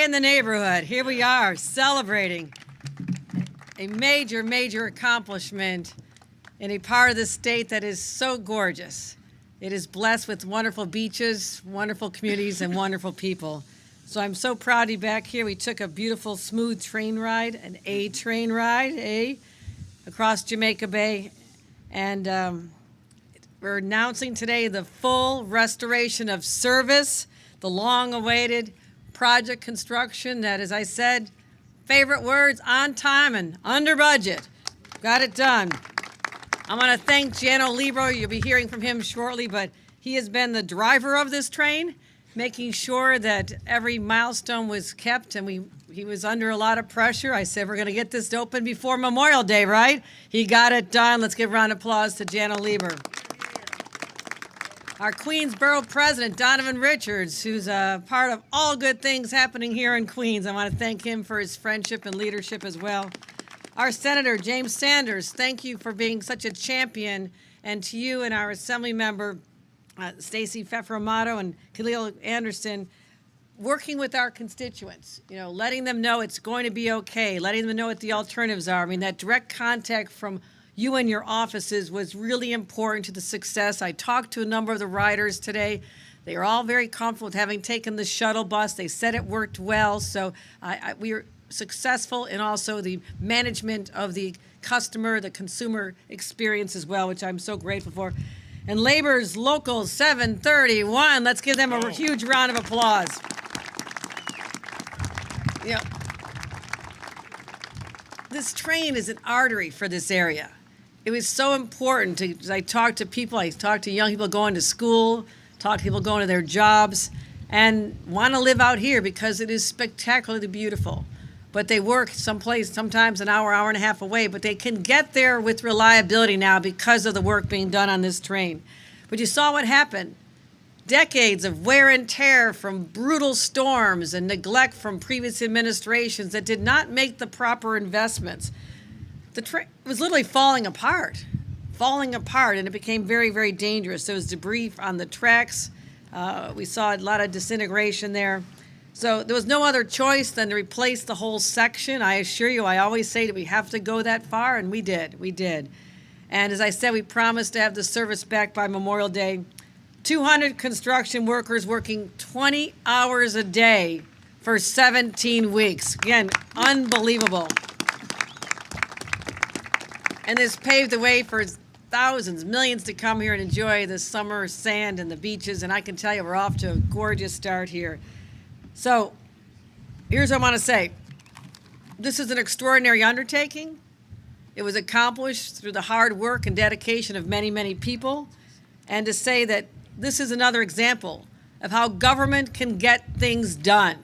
in the neighborhood. Here we are celebrating a major, major accomplishment in a part of the state that is so gorgeous. It is blessed with wonderful beaches, wonderful communities, and wonderful people. So I'm so proud to be back here. We took a beautiful, smooth train ride, an A train ride, across Jamaica Bay. And we're announcing today the full restoration of service, the long-awaited project construction that, as I said, favorite words, on time and under budget. Got it done. I want to thank Jano Libro. You'll be hearing from him shortly, but he has been the driver of this train, making sure that every milestone was kept, and he was under a lot of pressure. I said, we're going to get this open before Memorial Day, right? He got it done. Let's give a round of applause to Jano Lieber. Our Queensborough president, Donovan Richards, who's a part of all good things happening here in Queens. I want to thank him for his friendship and leadership as well. Our Senator, James Sanders, thank you for being such a champion. And to you and our Assembly member, Stacey Fefer-Amato and Khalil Anderson, working with our constituents, letting them know it's going to be okay, letting them know what the alternatives are. I mean, that direct contact from you and your offices was really important to the success. I talked to a number of the riders today. They are all very comfortable with having taken the shuttle bus. They said it worked well. So we are successful in also the management of the customer, the consumer experience as well, which I'm so grateful for. And Labor's Local 731, let's give them a huge round of applause. This train is an artery for this area. It was so important as I talked to people, I talked to young people going to school, talked to people going to their jobs, and want to live out here because it is spectacularly beautiful. But they work someplace, sometimes an hour, hour and a half away, but they can get there with reliability now because of the work being done on this train. But you saw what happened. Decades of wear and tear from brutal storms and neglect from previous administrations that did not make the proper investments. The train was literally falling apart, and it became very, very dangerous. There was debris on the tracks. We saw a lot of disintegration there. So there was no other choice than to replace the whole section. I assure you, I always say that we have to go that far, and we did. And as I said, we promised to have the service back by Memorial Day. 200 construction workers working 20 hours a day for 17 weeks. Again, unbelievable. And this paved the way for thousands, millions to come here and enjoy the summer sand and the beaches. And I can tell you, we're off to a gorgeous start here. So here's what I want to say. This is an extraordinary undertaking. It was accomplished through the hard work and dedication of many, many people. And to say that this is another example of how government can get things done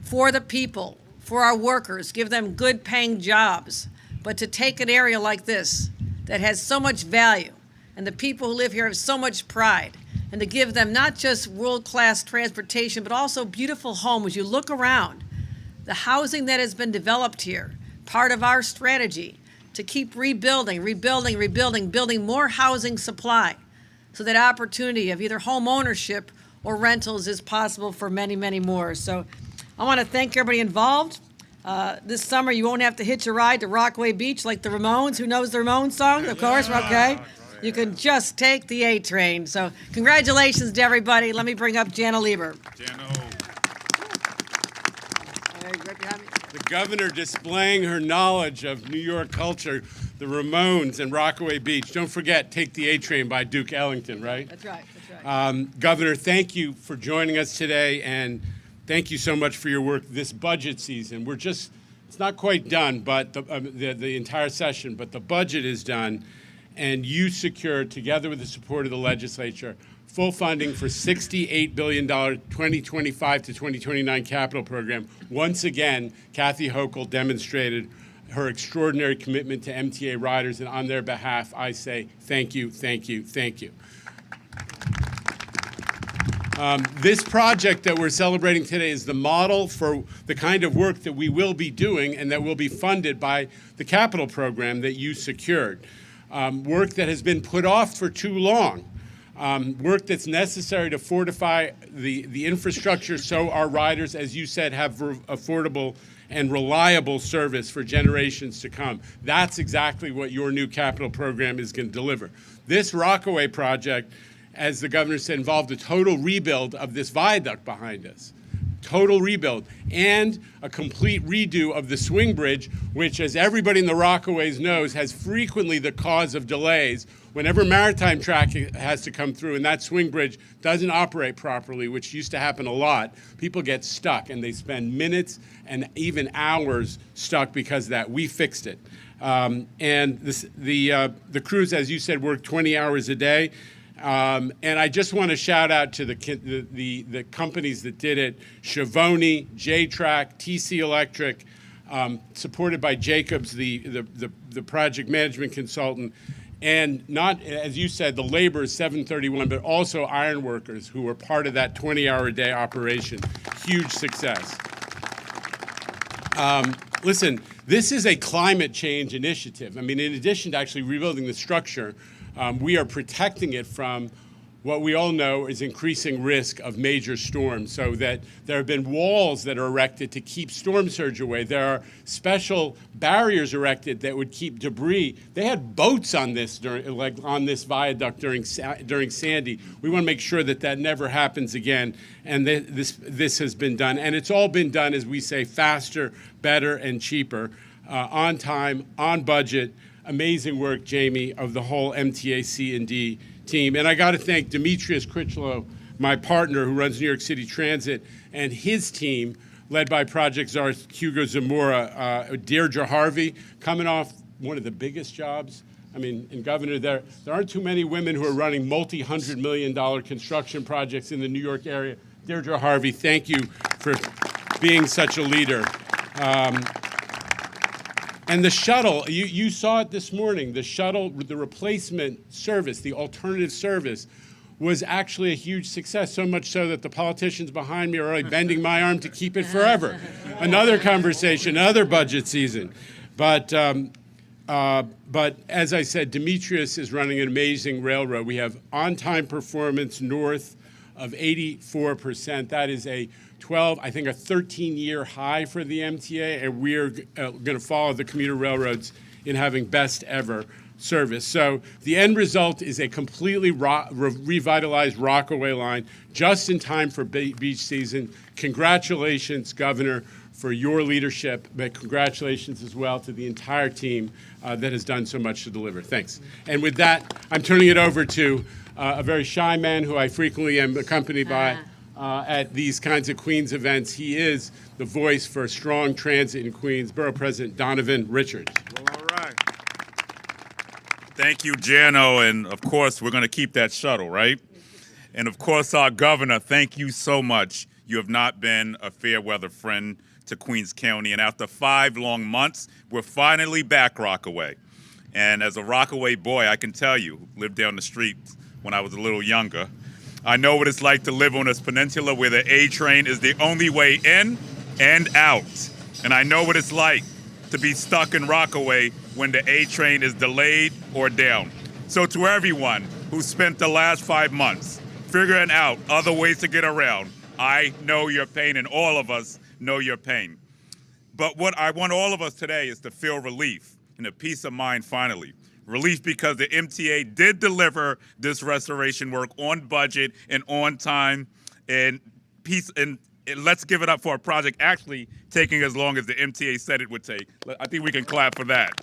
for the people, for our workers, give them good paying jobs. But to take an area like this that has so much value and the people who live here have so much pride, and to give them not just world-class transportation, but also beautiful homes. You look around, the housing that has been developed here, part of our strategy to keep rebuilding, building more housing supply so that opportunity of either home ownership or rentals is possible for many, many more. So I want to thank everybody involved. This summer, you won't have to hitch a ride to Rockaway Beach like the Ramones. Who knows the Ramones song? Of course, okay. You can just take the A train. So congratulations to everybody. Let me bring up Jano Lieber. The governor displaying her knowledge of New York culture, the Ramones and Rockaway Beach. Don't forget, Take the A Train by Duke Ellington, right? That's right. Governor, thank you for joining us today, and thank you so much for your work this budget season. It's not quite done, but the entire session, but the budget is done. And you secured, together with the support of the legislature, full funding for $68 billion 2025 to 2029 capital program. Once again, Kathy Hochul demonstrated her extraordinary commitment to MTA riders, and on their behalf, I say thank you, thank you, thank you. This project that we're celebrating today is the model for the kind of work that we will be doing and that will be funded by the capital program that you secured. Work that has been put off for too long. work that's necessary to fortify the infrastructure so our riders, as you said, have affordable and reliable service for generations to come. That's exactly what your new capital program is going to deliver. This Rockaway project, as the governor said, involved a total rebuild of this viaduct behind us. Total rebuild, and a complete redo of the swing bridge, which, as everybody in the Rockaways knows, has frequently the cause of delays. Whenever maritime traffic has to come through and that swing bridge doesn't operate properly, which used to happen a lot, people get stuck and they spend minutes and even hours stuck because of that. We fixed it. And the crews, as you said, work 20 hours a day. And I just want to shout out to the companies that did it: Schiavone, J-Track, TC Electric, supported by Jacobs, the project management consultant, and not, as you said, the labor is 731, but also iron workers who were part of that 20-hour-a-day operation. Huge success. Listen, this is a climate change initiative. I mean, in addition to actually rebuilding the structure, we are protecting it from what we all know is increasing risk of major storms, so that there have been walls that are erected to keep storm surge away. There are special barriers erected that would keep debris. They had boats on this on this viaduct during Sandy. We want to make sure that that never happens again, and this has been done. And it's all been done, as we say, faster, better, and cheaper, on time, on budget. Amazing work, Jamie, of the whole MTA C&D team. And I got to thank Demetrius Critchlow, my partner who runs New York City Transit, and his team, led by Project Czar Hugo Zamora, Deirdre Harvey, coming off one of the biggest jobs. I mean, in Governor, there aren't too many women who are running multi-$100-million construction projects in the New York area. Deirdre Harvey, thank you for being such a leader. And the shuttle, you saw it this morning, the shuttle, the replacement service, the alternative service, was actually a huge success, so much so that the politicians behind me are already bending my arm to keep it forever. Another conversation, another budget season. But as I said, Demetrius is running an amazing railroad. We have on-time performance north of 84%. That is a 13-year high for the MTA, and we're going to follow the commuter railroads in having best ever service. So the end result is a completely revitalized Rockaway Line just in time for beach season. Congratulations, Governor, for your leadership, but congratulations as well to the entire team that has done so much to deliver. Thanks. And with that, I'm turning it over to a very shy man who I frequently am accompanied by at these kinds of Queens events. He is the voice for strong transit in Queens, Borough President Donovan Richards. Well, all right. Thank you, Jano, and of course, we're going to keep that shuttle, right? And of course, our governor, thank you so much. You have not been a fair weather friend to Queens County, and after 5 long months, we're finally back Rockaway. And as a Rockaway boy, I can tell you, lived down the street when I was a little younger, I know what it's like to live on this peninsula where the A train is the only way in and out. And I know what it's like to be stuck in Rockaway when the A train is delayed or down. So to everyone who spent the last 5 months figuring out other ways to get around, I know your pain, and all of us know your pain. But what I want all of us today is to feel relief and a peace of mind finally. Relief because the MTA did deliver this restoration work on budget and on time, and peace. And let's give it up for a project actually taking as long as the MTA said it would take. I think we can clap for that.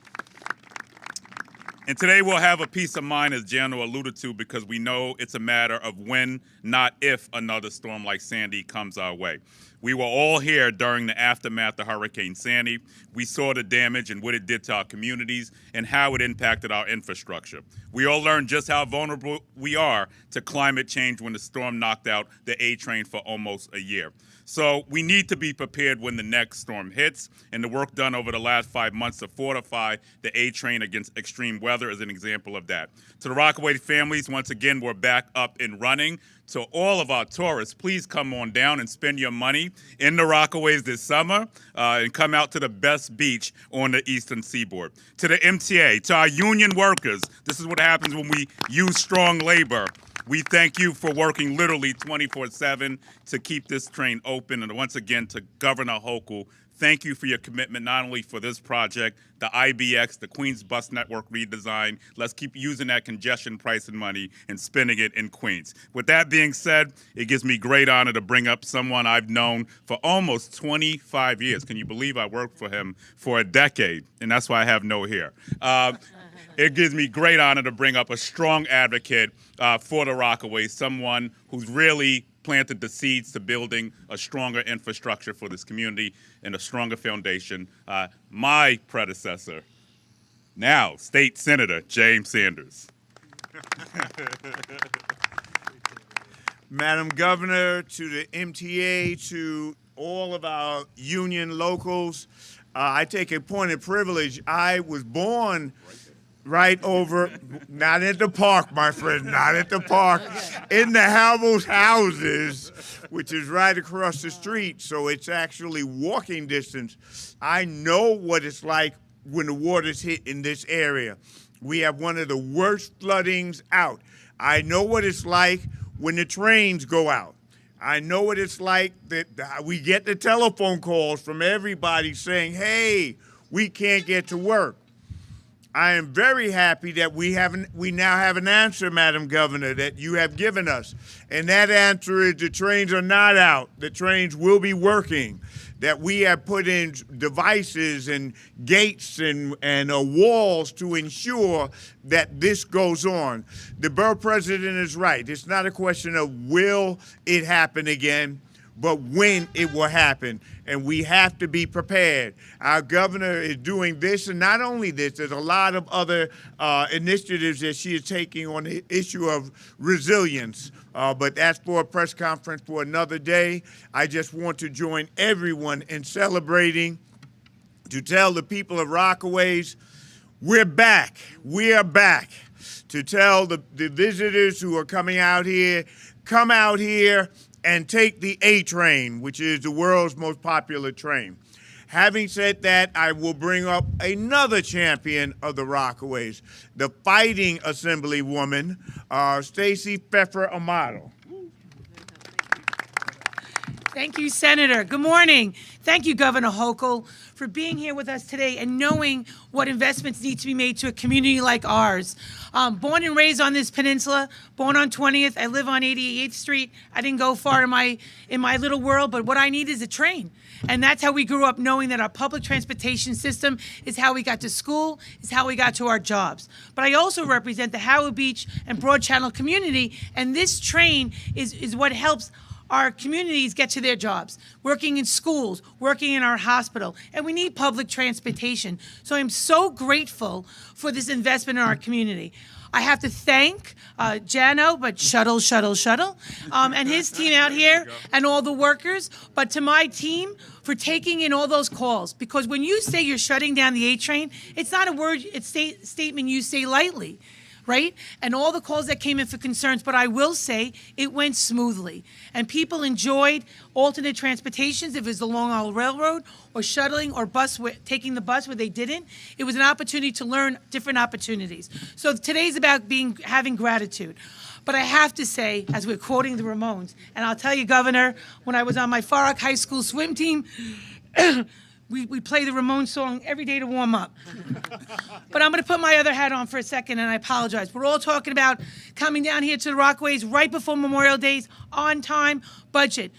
And today we'll have a peace of mind, as Jano alluded to, because we know it's a matter of when, not if, another storm like Sandy comes our way. We were all here during the aftermath of Hurricane Sandy. We saw the damage and what it did to our communities and how it impacted our infrastructure. We all learned just how vulnerable we are to climate change when the storm knocked out the A train for almost a year. So we need to be prepared when the next storm hits, and the work done over the last 5 months to fortify the A train against extreme weather is an example of that. To the Rockaway families, once again, we're back up and running. To all of our tourists, please come on down and spend your money in the Rockaways this summer and come out to the best beach on the eastern seaboard. To the MTA, to our union workers, this is what happens when we use strong labor. We thank you for working literally 24/7 to keep this train open. And once again, to Governor Hochul, thank you for your commitment, not only for this project, the IBX, the Queens Bus Network redesign. Let's keep using that congestion pricing money and spending it in Queens. With that being said, it gives me great honor to bring up someone I've known for almost 25 years. Can you believe I worked for him for a decade? And that's why I have no hair. It gives me great honor to bring up a strong advocate for the Rockaway, someone who's really planted the seeds to building a stronger infrastructure for this community and a stronger foundation. My predecessor, now State Senator James Sanders. Madam Governor, to the MTA, to all of our union locals, I take a point of privilege. I was born right over, not at the park, my friend, not at the park, in the Havel's houses, which is right across the street, so it's actually walking distance. I know what it's like when the water's hit in this area. We have one of the worst floodings out. I know what it's like when the trains go out. I know what it's like that we get the telephone calls from everybody saying, hey, we can't get to work. I am very happy that we now have an answer, Madam Governor, that you have given us. And that answer is the trains are not out. The trains will be working. That we have put in devices and gates and walls to ensure that this goes on. The borough president is right. It's not a question of will it happen again, but when it will happen. And we have to be prepared. Our governor is doing this, and not only this, there's a lot of other initiatives that she is taking on the issue of resilience. But that's for a press conference for another day. I just want to join everyone in celebrating, to tell the people of Rockaways, we're back. We are back. To tell the visitors who are coming out here, come out here and take the A train, which is the world's most popular train. Having said that, I will bring up another champion of the Rockaways, the fighting assemblywoman, Stacey Pfeffer Amato. Thank you, Senator. Good morning. Thank you, Governor Hochul, for being here with us today and knowing what investments need to be made to a community like ours. Born and raised on this peninsula, born on 20th. I live on 88th Street. I didn't go far in my little world, but what I need is a train. And that's how we grew up, knowing that our public transportation system is how we got to school, is how we got to our jobs. But I also represent the Howard Beach and Broad Channel community, and this train is what helps our communities get to their jobs, working in schools, working in our hospital, and we need public transportation. So I'm so grateful for this investment in our community. I have to thank Jano, but Shuttle, and his team out here and all the workers, but to my team for taking in all those calls. Because when you say you're shutting down the A train, it's not a word, it's a statement you say lightly, right? And all the calls that came in for concerns, but I will say it went smoothly. And people enjoyed alternate transportations, if it was the Long Island Railroad or shuttling or taking the bus where they didn't. It was an opportunity to learn different opportunities. So today's about having gratitude. But I have to say, as we're quoting the Ramones, and I'll tell you, Governor, when I was on my Far Rock High School swim team, we play the Ramones song every day to warm up. But I'm going to put my other hat on for a second, and I apologize. We're all talking about coming down here to the Rockaways right before Memorial Day, on time, budget.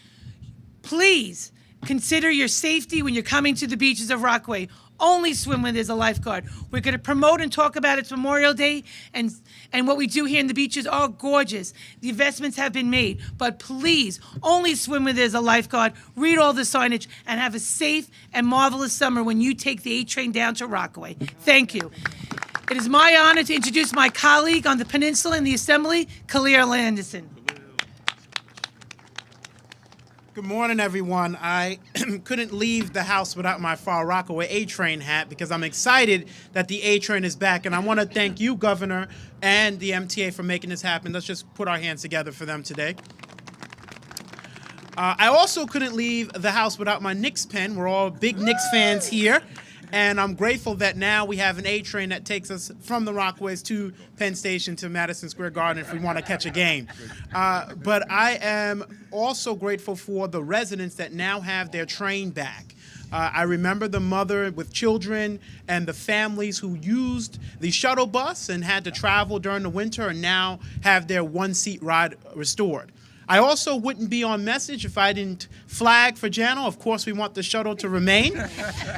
Please consider your safety when you're coming to the beaches of Rockaway. Only swim when there's a lifeguard. We're going to promote and talk about it's Memorial Day, and what we do here in the beaches are gorgeous. The investments have been made, but please, only swim when there's a lifeguard, read all the signage, and have a safe and marvelous summer when you take the A train down to Rockaway. Thank you. It is my honor to introduce my colleague on the peninsula in the Assembly, Kalia Landison. Good morning, everyone. I couldn't leave the house without my Far Rockaway A-Train hat because I'm excited that the A-Train is back. And I want to thank you, Governor, and the MTA for making this happen. Let's just put our hands together for them today. I also couldn't leave the house without my Knicks pen. We're all big Knicks fans here. And I'm grateful that now we have an A train that takes us from the Rockaways to Penn Station to Madison Square Garden if we want to catch a game. But I am also grateful for the residents that now have their train back. I remember the mother with children and the families who used the shuttle bus and had to travel during the winter and now have their one-seat ride restored. I also wouldn't be on message if I didn't flag for Jano. Of course, we want the shuttle to remain.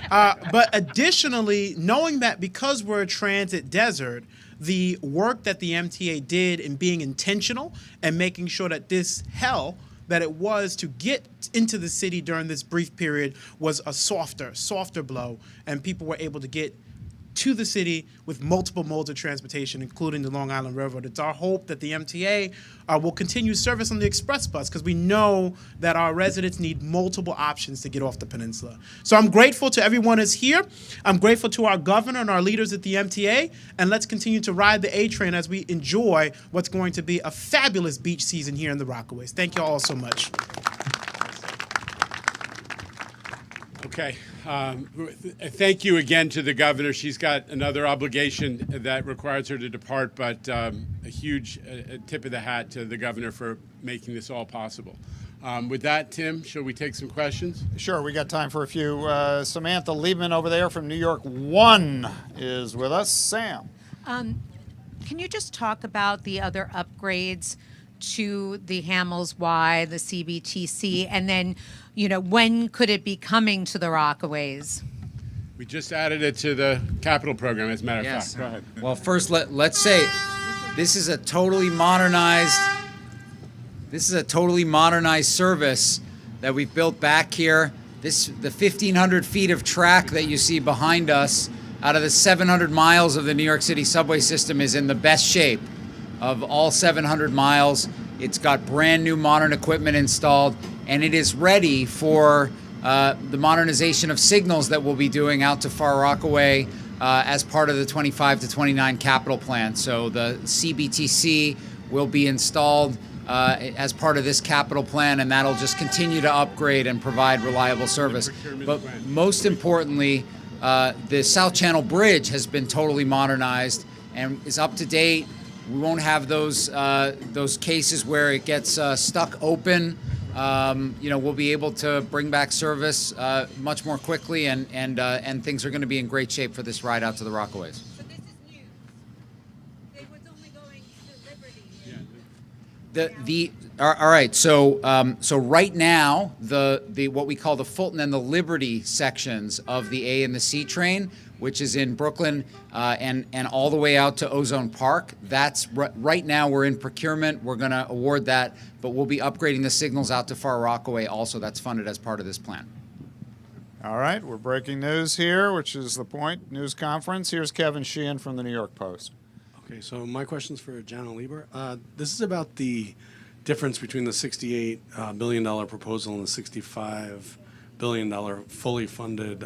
But additionally, knowing that because we're a transit desert, the work that the MTA did in being intentional and making sure that this hell that it was to get into the city during this brief period was a softer blow, and people were able to get to the city with multiple modes of transportation, including the Long Island Railroad. It's our hope that the MTA will continue service on the express bus because we know that our residents need multiple options to get off the peninsula. So I'm grateful to everyone who's here. I'm grateful to our governor and our leaders at the MTA, and let's continue to ride the A train as we enjoy what's going to be a fabulous beach season here in the Rockaways. Thank you all so much. Okay. Thank you again to the governor. She's got another obligation that requires her to depart, but a huge tip of the hat to the governor for making this all possible. With that, Tim, shall we take some questions? Sure, we got time for a few. Samantha Liebman over there from New York 1 is with us. Sam. Can you just talk about the other upgrades to the Hamels Y, the CBTC, and then, when could it be coming to the Rockaways? We just added it to the capital program, as a matter of Yes. fact. Go ahead. Well, first, let's say this is a totally modernized service that we've built back here. The 1,500 feet of track that you see behind us out of the 700 miles of the New York City subway system is in the best shape of all 700 miles. It's got brand new modern equipment installed, and it is ready for the modernization of signals that we'll be doing out to Far Rockaway as part of the 25 to 29 capital plan. So the CBTC will be installed as part of this capital plan, and that'll just continue to upgrade and provide reliable service. But most importantly, the South Channel Bridge has been totally modernized and is up to date. We won't have those cases where it gets stuck open. We'll be able to bring back service much more quickly, and things are going to be in great shape for this ride out to the Rockaways. But this is new. They was only going to Liberty. All right. So right now, the what we call the Fulton and the Liberty sections of the A and the C train, which is in Brooklyn and all the way out to Ozone Park. That's right now we're in procurement. We're going to award that, but we'll be upgrading the signals out to Far Rockaway also. That's funded as part of this plan. All right, we're breaking news here, which is the point. News conference. Here's Kevin Sheehan from the New York Post. Okay, so my question's for Jana Lieber. This is about the difference between the $68 billion proposal and the $65 billion fully funded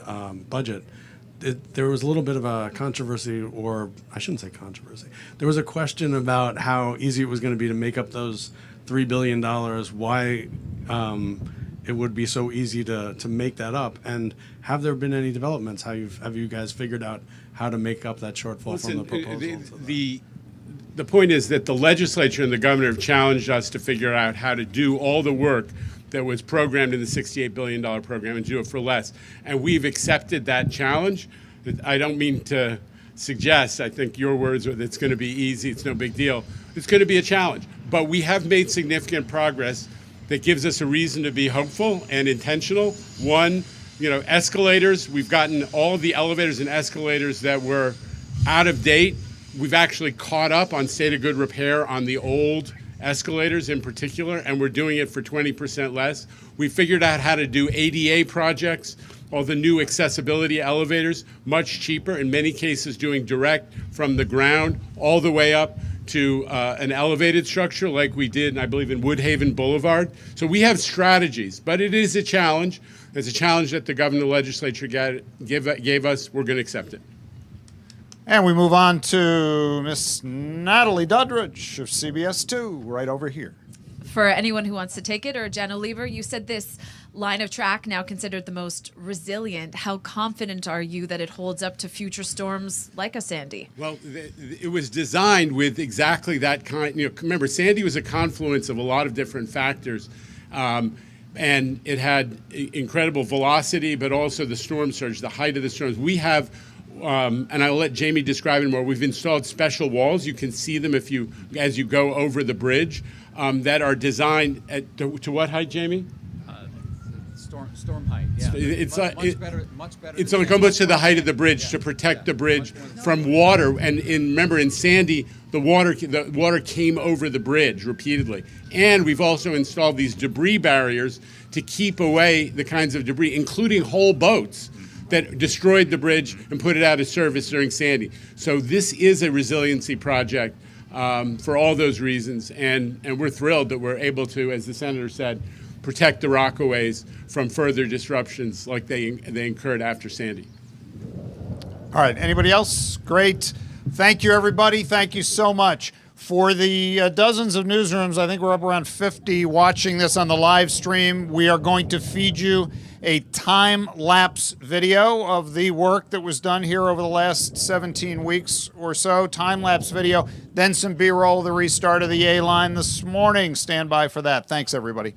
budget. There was a little bit of a controversy, or I shouldn't say controversy. There was a question about how easy it was going to be to make up those $3 billion, why it would be so easy to make that up, and have there been any developments? Have you guys figured out how to make up that shortfall from the proposal? The point is that the legislature and the governor have challenged us to figure out how to do all the work that was programmed in the $68 billion program and do it for less. And we've accepted that challenge. I don't mean to suggest, I think your words are that it's going to be easy, it's no big deal. It's going to be a challenge. But we have made significant progress that gives us a reason to be hopeful and intentional. One, escalators. We've gotten all of the elevators and escalators that were out of date. We've actually caught up on state of good repair on the old escalators in particular, and we're doing it for 20% less. We figured out how to do ADA projects, all the new accessibility elevators, much cheaper, in many cases doing direct from the ground all the way up to an elevated structure like we did, I believe, in Woodhaven Boulevard. So we have strategies, but it is a challenge. It's a challenge that the governor and the legislature gave us. We're going to accept it. And we move on to Miss Natalie Duddridge of CBS 2, right over here. For anyone who wants to take it, or Jana Lieber, you said this: line of track, now considered the most resilient. How confident are you that it holds up to future storms like a Sandy? Well, it was designed with exactly that kind. Remember, Sandy was a confluence of a lot of different factors, and it had incredible velocity, but also the storm surge, the height of the storms. We have, and I'll let Jamie describe it more. We've installed special walls. You can see them as you go over the bridge, that are designed to what height, Jamie? Storm height. Yeah. It's much better. It's almost to the height of the bridge to protect the bridge from water. And remember, in Sandy, the water came over the bridge repeatedly. And we've also installed these debris barriers to keep away the kinds of debris, including whole boats that destroyed the bridge and put it out of service during Sandy. So this is a resiliency project for all those reasons, and we're thrilled that we're able to, as the senator said, protect the Rockaways from further disruptions like they incurred after Sandy. All right, anybody else? Great. Thank you, everybody. Thank you so much. For the dozens of newsrooms, I think we're up around 50 watching this on the live stream. We are going to feed you a time-lapse video of the work that was done here over the last 17 weeks or so. Time-lapse video, then some B-roll, the restart of the A line this morning. Stand by for that. Thanks, everybody.